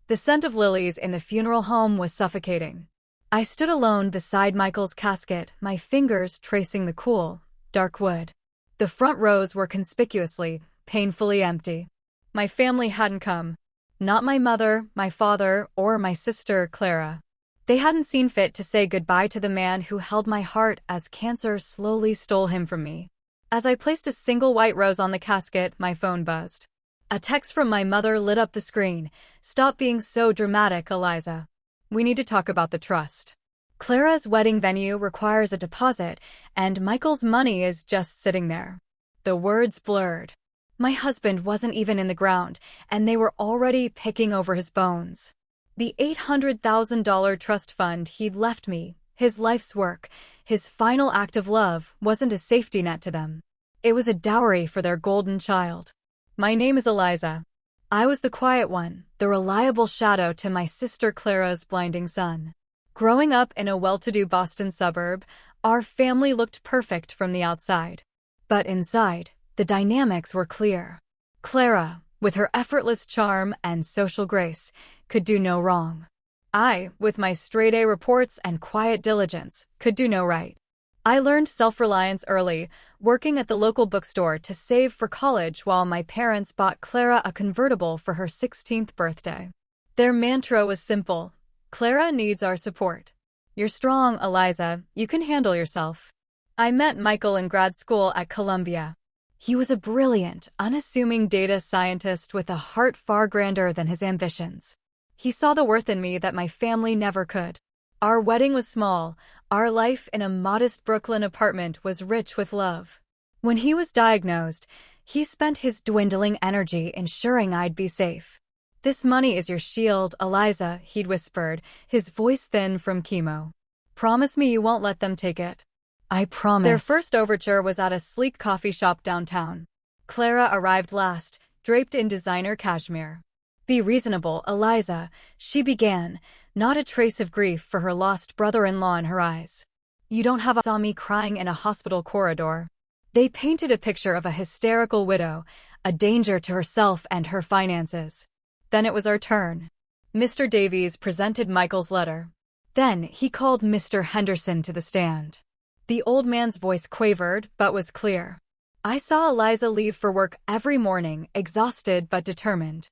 The scent of lilies in the funeral home was suffocating. I stood alone beside Michael's casket, my fingers tracing the cool, dark wood. The front rows were conspicuously, painfully empty. My family hadn't come. Not my mother, my father, or my sister, Clara. They hadn't seen fit to say goodbye to the man who held my heart as cancer slowly stole him from me. As I placed a single white rose on the casket, my phone buzzed. A text from my mother lit up the screen. "Stop being so dramatic, Eliza. We need to talk about the trust. Clara's wedding venue requires a deposit, and Michael's money is just sitting there." The words blurred. My husband wasn't even in the ground, and they were already picking over his bones. The $800,000 trust fund he'd left me, his life's work, his final act of love, wasn't a safety net to them. It was a dowry for their golden child. My name is Eliza. I was the quiet one, the reliable shadow to my sister Clara's blinding sun. Growing up in a well-to-do Boston suburb, our family looked perfect from the outside. But inside, the dynamics were clear. Clara, with her effortless charm and social grace, could do no wrong. I, with my straight-A reports and quiet diligence, could do no right. I learned self-reliance early, working at the local bookstore to save for college while my parents bought Clara a convertible for her 16th birthday. Their mantra was simple: "Clara needs our support. You're strong, Eliza. You can handle yourself." I met Michael in grad school at Columbia. He was a brilliant, unassuming data scientist with a heart far grander than his ambitions. He saw the worth in me that my family never could. Our wedding was small. Our life in a modest Brooklyn apartment was rich with love. When he was diagnosed, he spent his dwindling energy ensuring I'd be safe. "This money is your shield, Eliza," he'd whispered, his voice thin from chemo. "Promise me you won't let them take it." I promised. Their first overture was at a sleek coffee shop downtown. Clara arrived last, draped in designer cashmere. "Be reasonable, Eliza," she began, not a trace of grief for her lost brother-in-law in her eyes. "You don't have a saw me crying in a hospital corridor." They painted a picture of a hysterical widow, a danger to herself and her finances. Then it was our turn. Mr. Davies presented Michael's letter. Then he called Mr. Henderson to the stand. The old man's voice quavered, but was clear. I saw Eliza leave for work every morning, exhausted but determined.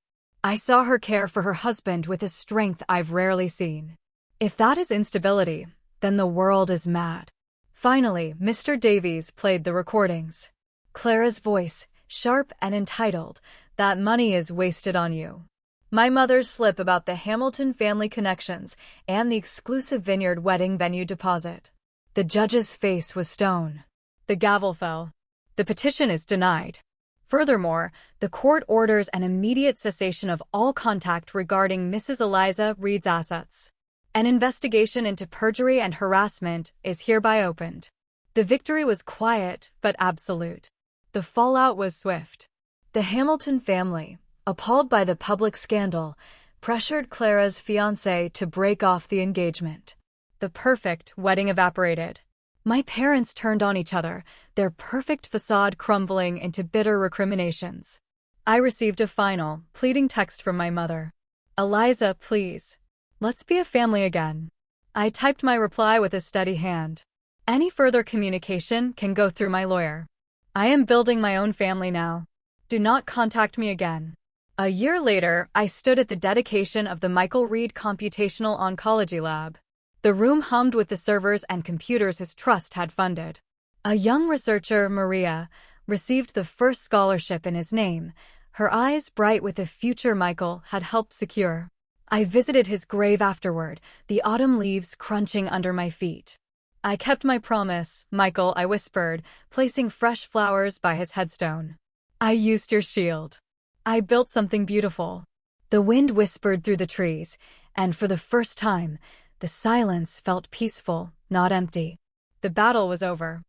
I saw her care for her husband with a strength I've rarely seen. If that is instability, then the world is mad. Finally, Mr. Davies played the recordings. Clara's voice, sharp and entitled, "That money is wasted on you." My mother's slip about the Hamilton family connections and the exclusive vineyard wedding venue deposit. The judge's face was stone. The gavel fell. The petition is denied. Furthermore, the court orders an immediate cessation of all contact regarding Mrs. Eliza Reed's assets. An investigation into perjury and harassment is hereby opened. The victory was quiet but absolute. The fallout was swift. The Hamilton family, appalled by the public scandal, pressured Clara's fiancé to break off the engagement. The perfect wedding evaporated. My parents turned on each other, their perfect facade crumbling into bitter recriminations. I received a final, pleading text from my mother. "Eliza, please. Let's be a family again." I typed my reply with a steady hand. "Any further communication can go through my lawyer. I am building my own family now. Do not contact me again." A year later, I stood at the dedication of the Michael Reed Computational Oncology Lab. The room hummed with the servers and computers his trust had funded. A young researcher, Maria, received the first scholarship in his name, her eyes bright with the future Michael had helped secure. I visited his grave afterward, the autumn leaves crunching under my feet. "I kept my promise, Michael," I whispered, placing fresh flowers by his headstone. "I used your shield. I built something beautiful." The wind whispered through the trees, and for the first time, the silence felt peaceful, not empty. The battle was over.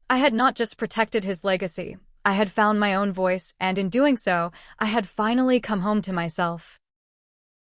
I had not just protected his legacy, I had found my own voice, and in doing so, I had finally come home to myself.